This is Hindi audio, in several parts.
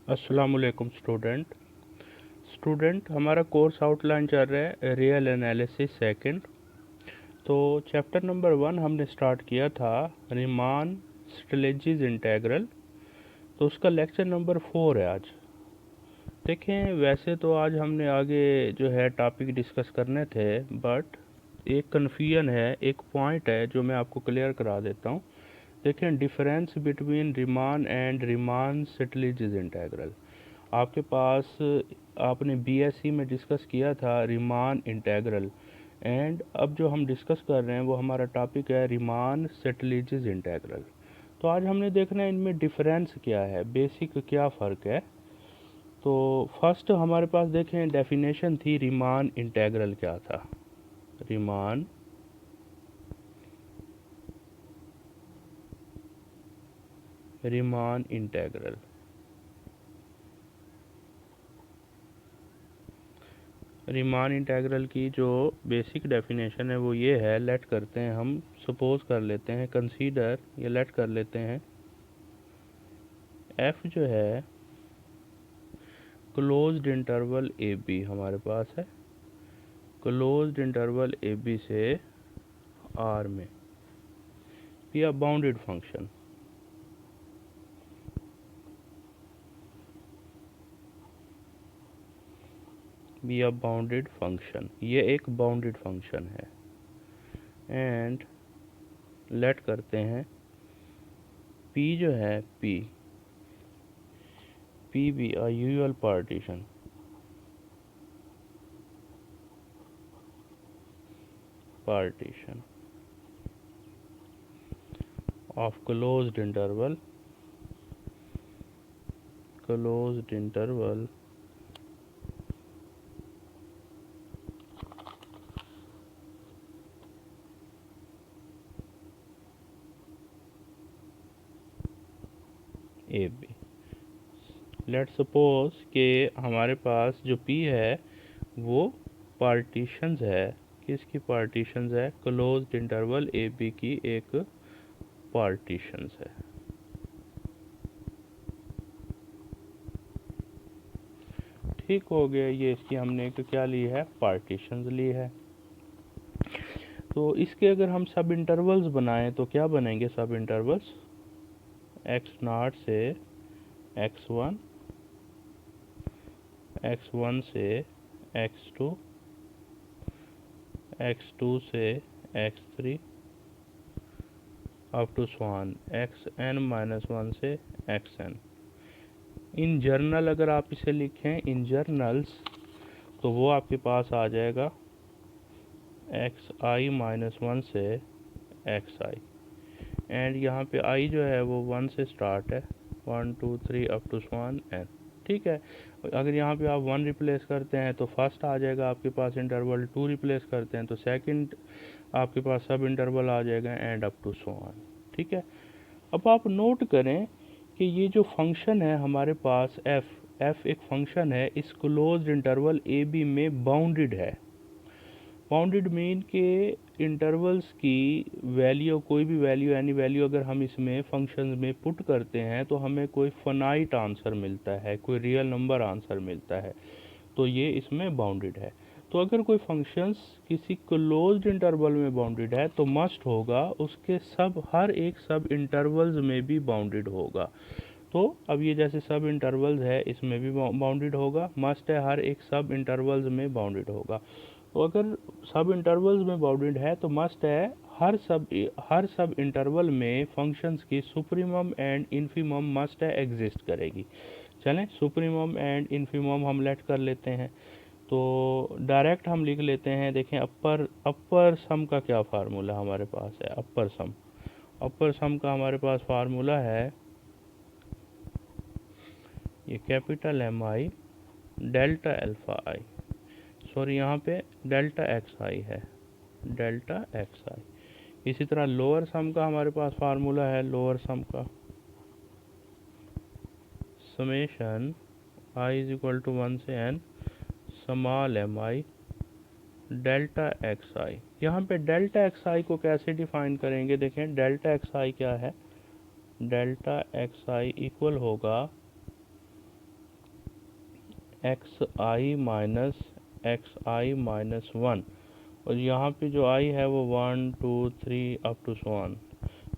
अस्सलाम वालेकुम स्टूडेंट हमारा कोर्स आउटलाइन चल रहा है रियल एनालिसिस सेकंड। तो चैप्टर नंबर 1 हमने स्टार्ट किया था रीमान स्ट्रेटजीज इंटीग्रल। तो उसका लेक्चर नंबर 4 है आज। देखें, वैसे तो आज हमने आगे जो है टॉपिक डिस्कस करने थे, बट एक कन्फ्यूजन है, एक पॉइंट है जो मैं आपको क्लियर करा देता हूँ। देखें, difference between Riemann and Riemann strategies integral. आपके पास आपने बीएससी में डिस्कस किया था रीमान इंटीग्रल, एंड अब जो हम डिस्कस कर रहे हैं वो हमारा टॉपिक है रीमान स्ट्रेटजीज इंटीग्रल। तो आज हमने देखना है इनमें डिफरेंस क्या है, बेसिक क्या फ़र्क है। तो फर्स्ट हमारे पास देखें डेफिनेशन थी रीमान इंटीग्रल क्या था। Riemann Riemann integral Riemann integral की जो बेसिक डेफिनेशन है वो ये है, लेट करते हैं हम, सपोज कर लेते हैं, कंसीडर, ये लेट कर लेते हैं एफ जो है क्लोज्ड इंटरवल ए बी हमारे पास है, क्लोज्ड इंटरवल ए बी से आर में या bounded function. Be a bounded function, ये एक बाउंडेड फंक्शन है। एंड लेट करते हैं पी जो है P be a usual partition of closed interval A B. Let suppose कि हमारे पास जो P है वो पार्टीशंस है, किसकी पार्टीशंस है, क्लोज्ड इंटरवल ए बी की एक पार्टीशंस है। ठीक हो गया, ये इसकी हमने एक क्या ली है, पार्टीशंस ली है। तो इसके अगर हम सब इंटरवल्स बनाएं तो क्या बनेंगे सब इंटरवल्स, x0 से x1, x1 से x2, x2 से x3 up to swan xn-1 से xn। इन जर्नल अगर आप इसे लिखें इन जर्नल्स तो वो आपके पास आ जाएगा xi-1 से xi। एंड यहाँ पे i जो है वो 1 से स्टार्ट है, 1 2 3 अप टू स्वान n। ठीक है, अगर यहाँ पे आप 1 रिप्लेस करते हैं तो फर्स्ट आ जाएगा आपके पास इंटरवल, 2 रिप्लेस करते हैं तो सेकंड आपके पास सब इंटरवल आ जाएगा, and up to so on. ठीक है, अब आप नोट करें कि ये जो फंक्शन है हमारे पास एफ एक फंक्शन है, इस क्लोज्ड इंटरवल ए बी में बाउंडेड है। बाउंडेड मीन के इंटरवल्स की वैल्यू, कोई भी वैल्यू, एनी वैल्यू अगर हम इसमें फंक्शन में पुट करते हैं तो हमें कोई फाइनाइट आंसर मिलता है, कोई रियल नंबर आंसर मिलता है, तो ये इसमें बाउंडेड है। तो अगर कोई फंक्शंस किसी क्लोज्ड इंटरवल में बाउंडेड है तो मस्ट होगा उसके सब, हर एक सब इंटरवल्स में भी बाउंडेड होगा। तो अब ये जैसे सब इंटरवल्स है इसमें भी बाउंडेड होगा, मस्ट है हर एक सब इंटरवल्स में बाउंडेड होगा। तो अगर सब इंटरवल्स में बाउंडेड है तो मस्ट है हर सब इंटरवल में फंक्शंस की सुप्रीमम एंड इन्फीमम मस्ट है एग्जिस्ट करेगी। चलें, सुप्रीमम एंड इन्फीमम हम लेट कर लेते हैं, तो डायरेक्ट हम लिख लेते हैं। देखें, अपर सम का क्या फार्मूला हमारे पास है, अपर सम का हमारे पास फार्मूला है ये capital M I delta alpha I, sorry यहाँ पे डेल्टा एक्स आई है, डेल्टा एक्स आई। इसी तरह लोअर सम का हमारे पास फार्मूला है, लोअर सम का summation I is equal to 1 से n small M I delta X I. यहाँ पे डेल्टा एक्स आई को कैसे डिफाइन करेंगे, देखें डेल्टा एक्स आई क्या है, डेल्टा एक्स आई इक्वल होगा एक्स आई माइनस वन, और यहाँ पे जो आई है वो 1 2 3 अप टू सो ऑन।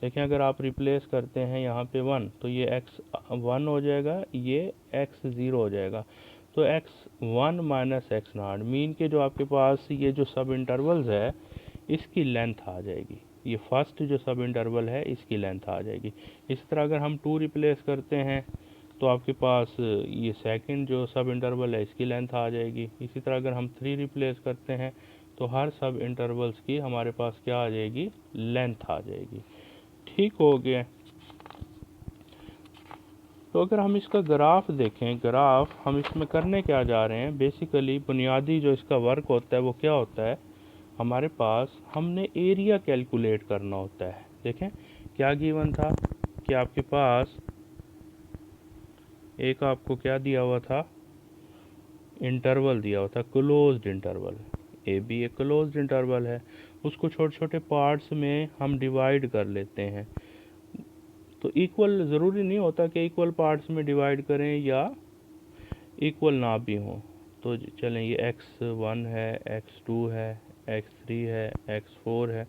देखें अगर आप रिप्लेस करते हैं यहाँ पे 1 तो ये x 1 हो जाएगा, ये x 0 हो जाएगा। तो x1 minus x not mean के जो आपके पास ये जो सब इंटरवल्स है इसकी लेंथ आ जाएगी। ये फर्स्ट जो सब इंटरवल है इसकी लेंथ आ जाएगी। इसी तरह अगर हम 2 रिप्लेस करते हैं तो आपके पास ये सेकंड जो सब इंटरवल है इसकी लेंथ आ जाएगी। इसी तरह अगर हम 3 रिप्लेस करते हैं तो हर सब इंटरवल्स की हमारे पास क्या आ जाएगी, लेंथ आ जाएगी। ठीक हो गया। तो अगर हम इसका ग्राफ देखें, ग्राफ हम इसमें करने क्या जा रहे हैं, बेसिकली बुनियादी जो इसका वर्क होता है वो क्या होता है, हमारे पास हमने एरिया कैलकुलेट करना होता है। देखें क्या गिवन था कि आपके पास एक आपको क्या दिया हुआ था, इंटरवल दिया हुआ था, क्लोज्ड इंटरवल। ए बी एक क्लोज्ड इंटरवल है, उसको छोटे छोटे पार्ट्स में हम डिवाइड कर लेते हैं। तो इक्वल ज़रूरी नहीं होता कि इक्वल पार्ट्स में डिवाइड करें या इक्वल ना भी हों। तो चलें ये x1 है, x2 है, x3 है, x4 है,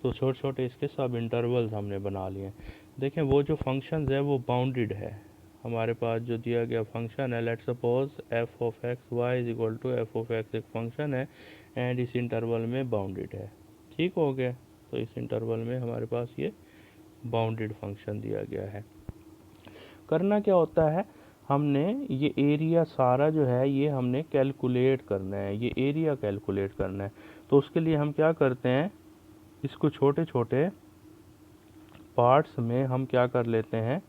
तो छोटे छोटे इसके सब इंटरवल्स हमने बना लिए। देखें वो जो फंक्शंस है वो बाउंडेड है। हमारे पास जो दिया गया फंक्शन है, let's suppose f of X Y is equal to F of X एक फंक्शन है एंड इस इंटरवल में बाउंडेड है। ठीक हो गया। तो इस इंटरवल में हमारे पास ये बाउंडेड फंक्शन दिया गया है। करना क्या होता है, हमने ये एरिया सारा जो है ये हमने कैलकुलेट करना है, ये एरिया कैलकुलेट करना है। तो उसके लिए हम क्या करते हैं, इसको छोटे छोटे पार्ट्स में हम क्या कर लेते हैं,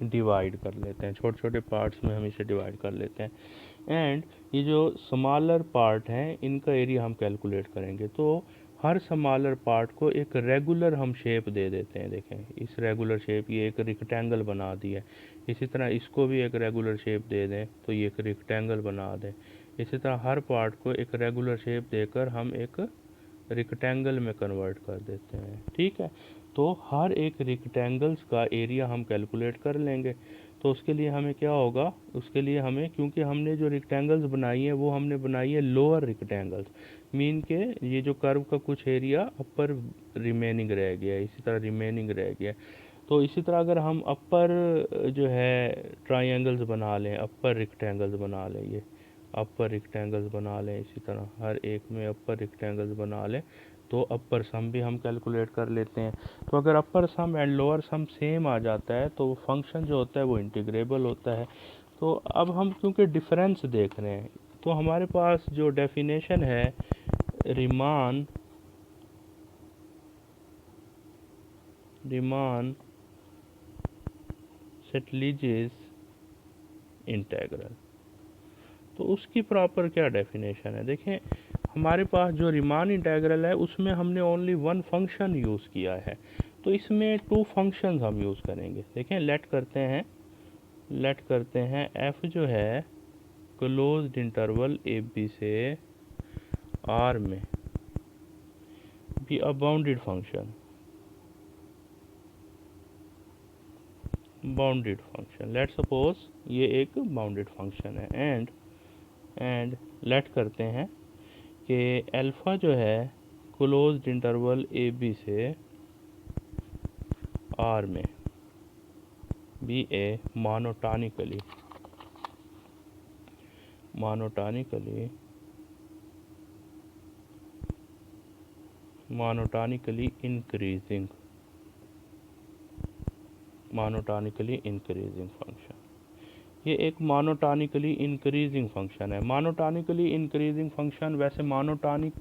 डिवाइड कर लेते हैं। छोटे छोटे पार्ट्स में हम इसे डिवाइड कर लेते हैं एंड ये जो स्मॉलर पार्ट हैं इनका एरिया हम कैलकुलेट करेंगे। तो हर स्मॉलर पार्ट को एक रेगुलर हम शेप दे देते हैं। देखें इस रेगुलर शेप, ये एक रेक्टेंगल बना दी है। इसी तरह इसको भी एक रेगुलर शेप दे दें तो ये एक रेक्टेंगल बना दें। इसी तरह हर पार्ट को एक रेगुलर शेप देकर हम एक रेक्टेंगल में कन्वर्ट कर देते हैं। ठीक है। तो हर एक रेक्टेंगल्स का एरिया हम कैलकुलेट कर लेंगे। तो उसके लिए हमें क्या होगा, उसके लिए हमें, क्योंकि हमने जो रेक्टेंगल्स बनाई है वो हमने बनाई है लोअर रेक्टेंगल्स, मीन के ये जो कर्व का कुछ एरिया अपर रिमेनिंग रह गया है, इसी तरह रिमेनिंग रह गया। तो इसी तरह अगर हम अपर जो है ट्राइंगल्स बना लें, अपर रेक्टेंगल्स बना लें, ये अपर रेक्टेंगल्स बना लें, इसी तरह हर एक में अपर रेक्टेंगल्स बना लें तो अपर सम भी हम कैलकुलेट कर लेते हैं। तो अगर अपर सम एंड लोअर सम सेम आ जाता है तो फंक्शन जो होता है वो इंटीग्रेबल होता है। तो अब हम क्योंकि डिफरेंस देख रहे हैं तो हमारे पास जो डेफिनेशन है रीमान सेटलिजेस इंटेग्रल, तो उसकी प्रॉपर क्या डेफिनेशन है। देखें हमारे पास जो रीमान इंटेग्रल है उसमें हमने ओनली वन फंक्शन यूज़ किया है, तो इसमें 2 फंक्शंस हम यूज़ करेंगे। देखें लेट करते हैं f जो है क्लोज्ड इंटरवल ए बी से आर में B a bounded function, late suppose ये एक बाउंडेड फंक्शन है एंड लेट करते हैं कि अल्फ़ा जो है क्लोज्ड इंटरवल ए बी से आर में बी ए मोनोटोनिकली इंक्रीजिंग फंक्शन। ये एक मोनोटोनिकली इंक्रीजिंग फंक्शन है। मोनोटोनिकली इंक्रीजिंग फंक्शन, वैसे मोनोटोनिक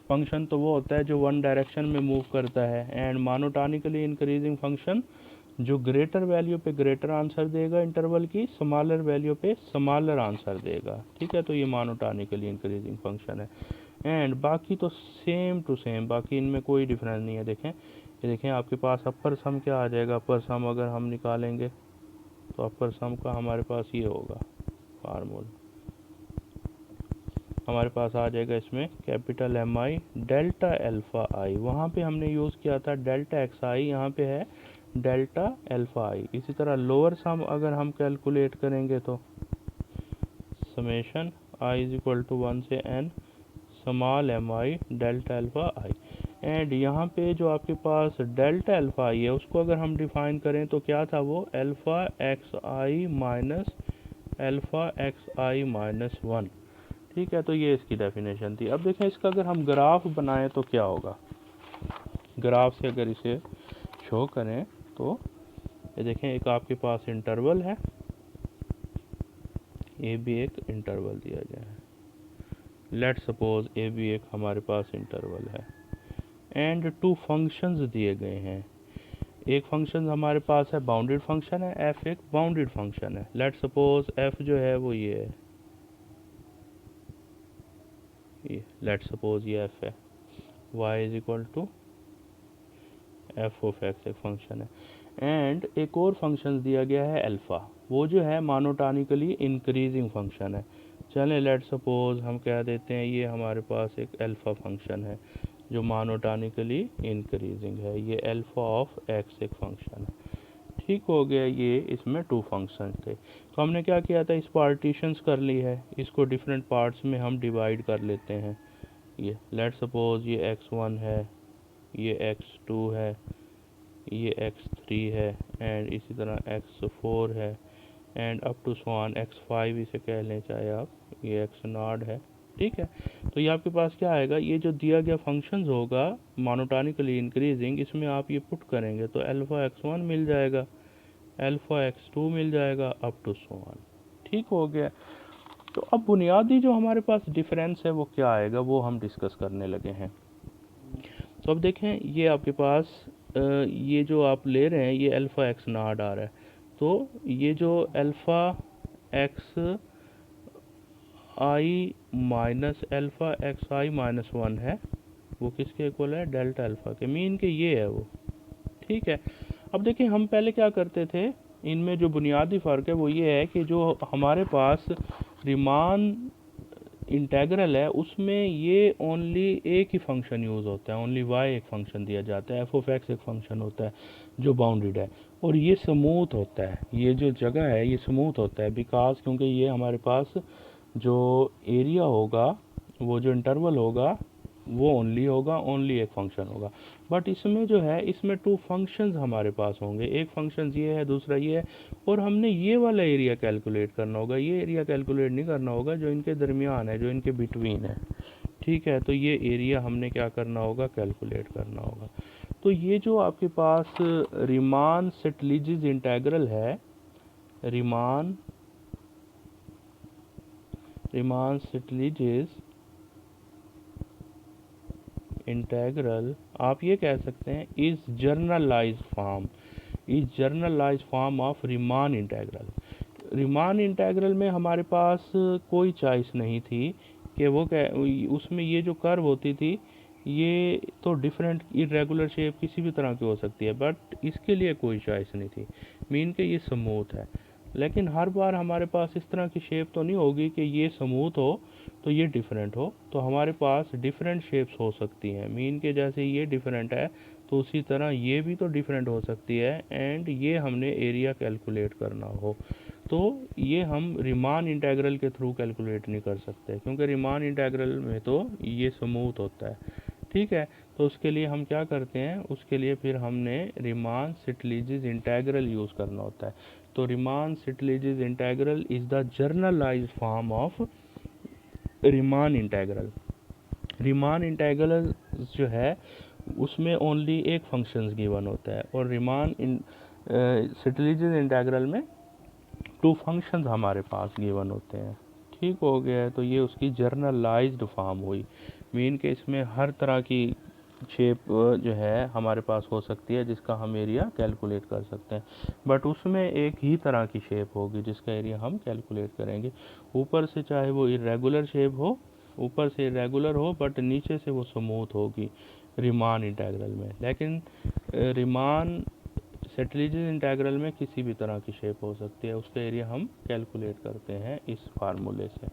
फंक्शन तो वो होता है जो वन डायरेक्शन में मूव करता है, एंड मोनोटोनिकली इंक्रीजिंग फंक्शन जो ग्रेटर वैल्यू पे ग्रेटर आंसर देगा इंटरवल की, स्मॉलर वैल्यू पे स्मॉलर आंसर देगा। ठीक है। तो ये मोनोटोनिकली इंक्रीजिंग फंक्शन है एंड बाकी तो सेम टू सेम, बाकी इनमें कोई डिफरेंस नहीं है। देखें ये देखें आपके पास अपर सम क्या आ जाएगा, अपर सम अगर हम निकालेंगे तो अपर सम का हमारे पास ये होगा फार्मूला, हमारे पास आ जाएगा इसमें capital M I delta alpha आई, वहाँ पे हमने यूज़ किया था डेल्टा एक्स आई, यहाँ पे है डेल्टा अल्फ़ा आई। इसी तरह लोअर सम अगर हम कैलकुलेट करेंगे तो summation I is equal to 1 से n small M I delta alpha I. And यहाँ पे जो आपके पास डेल्टा अल्फ़ा आई है उसको अगर हम डिफाइन करें तो क्या था वो, अल्फ़ा एक्स आई माइनस अल्फ़ा एक्स आई माइनस 1। ठीक है, तो ये इसकी डेफिनेशन थी। अब देखें इसका अगर हम ग्राफ बनाएं तो क्या होगा। ग्राफ से अगर इसे शो करें तो ये देखें, एक आपके पास इंटरवल है, ए भी एक इंटरवल दिया गया है। लेट सपोज ए भी एक हमारे पास इंटरवल है एंड टू फंक्शंस दिए गए हैं। एक फंक्शन हमारे पास है बाउंडेड फंक्शन है, एफ एक बाउंडेड फंक्शन है। लेट सपोज एफ जो है वो ये है, ये लेट सपोज ये एफ है, y is equal to F of X एक फंक्शन है। एंड एक और फंक्शन दिया गया है अल्फ़ा, वो जो है मोनोटोनिकली इंक्रीजिंग फंक्शन है। चलें लेट सपोज हम कह देते हैं ये हमारे पास एक अल्फ़ा फंक्शन है जो मोनोटोनिकली इंक्रीजिंग है, ये अल्फ़ा ऑफ एक्स एक फंक्शन है। ठीक हो गया, ये इसमें टू फंक्शन थे। तो हमने क्या किया था, इस पार्टीशंस कर ली है, इसको डिफरेंट पार्ट्स में हम डिवाइड कर लेते हैं। ये लेट सपोज ये x1 है, ये x2 है, ये x3 है एंड इसी तरह x4 है and up to swan x5 इसे कह लें चाहे आप, ये x0 है। ठीक है, तो ये आपके पास क्या आएगा, ये जो दिया गया फंक्शंस होगा मोनोटोनिकली इंक्रीजिंग, इसमें आप ये पुट करेंगे तो अल्फ़ा x1 मिल जाएगा, अल्फ़ा x2 मिल जाएगा अप टू स्वान। ठीक हो गया। तो अब बुनियादी जो हमारे पास डिफरेंस है वो क्या आएगा, वो हम डिस्कस करने लगे हैं। तो अब देखें, ये आपके पास ये जो आप ले रहे हैं ये अल्फ़ा एक्स नॉट आ रहा है, तो ये जो अल्फ़ा एक्स आई माइनस अल्फ़ा एक्स आई माइनस 1 है वो किसके इक्वल है, डेल्टा अल्फ़ा के, मीन के ये है वो। ठीक है, अब देखिए हम पहले क्या करते थे, इनमें जो बुनियादी फ़र्क है वो ये है कि जो हमारे पास रिमान इंटेग्रल है उसमें ये ओनली एक ही फंक्शन यूज़ होता है, ओनली y एक फंक्शन दिया जाता है, एफ ऑफ एक्स एक फंक्शन होता है जो बाउंडेड है और ये स्मूथ होता है, ये जो जगह है ये स्मूथ होता है बिकॉज क्योंकि ये हमारे पास जो एरिया होगा, वो जो इंटरवल होगा वो ओनली होगा, ओनली एक फंक्शन होगा। बट इसमें जो है इसमें टू फंक्शंस हमारे पास होंगे, एक फंक्शन ये है दूसरा ये है, और हमने ये वाला एरिया कैलकुलेट करना होगा, ये एरिया कैलकुलेट नहीं करना होगा जो इनके दरमियान है, जो इनके बिटवीन है। ठीक है, तो ये एरिया हमने क्या करना होगा, कैलकुलेट करना होगा। तो ये जो आपके पास रीमान सेटलिजिस इंटेग्रल है, रीमान सेटलिजिस इंटेग्रल आप ये कह सकते हैं is generalised form of Riemann integral. Riemann integral में हमारे पास कोई चॉइस नहीं थी कि वो उसमें ये जो कर्व होती थी ये तो डिफरेंट इरेगुलर शेप किसी भी तरह की हो सकती है, बट इसके लिए कोई चॉइस नहीं थी, मीन के ये स्मूथ है। लेकिन हर बार हमारे पास इस तरह की शेप तो नहीं होगी कि ये स्मूथ हो तो ये डिफरेंट हो, तो हमारे पास डिफरेंट शेप्स हो सकती हैं, मीन के जैसे ये डिफरेंट है तो उसी तरह ये भी तो डिफरेंट हो सकती है। एंड ये हमने एरिया कैलकुलेट करना हो तो ये हम रीमान इंटेग्रल के थ्रू कैलकुलेट नहीं कर सकते क्योंकि रीमान इंटेग्रल में तो ये स्मूथ होता है। ठीक है, तो उसके लिए हम क्या करते हैं, उसके लिए फिर हमने रीमान सेटलिजिस इंटेग्रल यूज़ करना होता है। तो Riemann Stieltjes integral is the generalised form of Riemann integral. Riemann integral जो है उसमें ओनली एक फंक्शंस गिवन होता है और रीमान सेटलिजिस इंटेग्रल में टू फंक्शंस हमारे पास गिवन होते हैं। ठीक हो गया है, तो ये उसकी जर्नलाइज्ड फॉर्म हुई, मीन के इसमें हर तरह की शेप जो है हमारे पास हो सकती है जिसका हम एरिया कैलकुलेट कर सकते हैं, बट उसमें एक ही तरह की शेप होगी जिसका एरिया हम कैलकुलेट करेंगे। ऊपर से चाहे वो इरेगुलर शेप हो, ऊपर से इरेगुलर हो बट नीचे से वो स्मूथ होगी रीमान इंटेग्रल में, लेकिन रीमान सेटलिजिस इंटेग्रल में किसी भी तरह की शेप हो सकती है, उसका एरिया हम कैलकुलेट करते हैं इस फार्मूले से।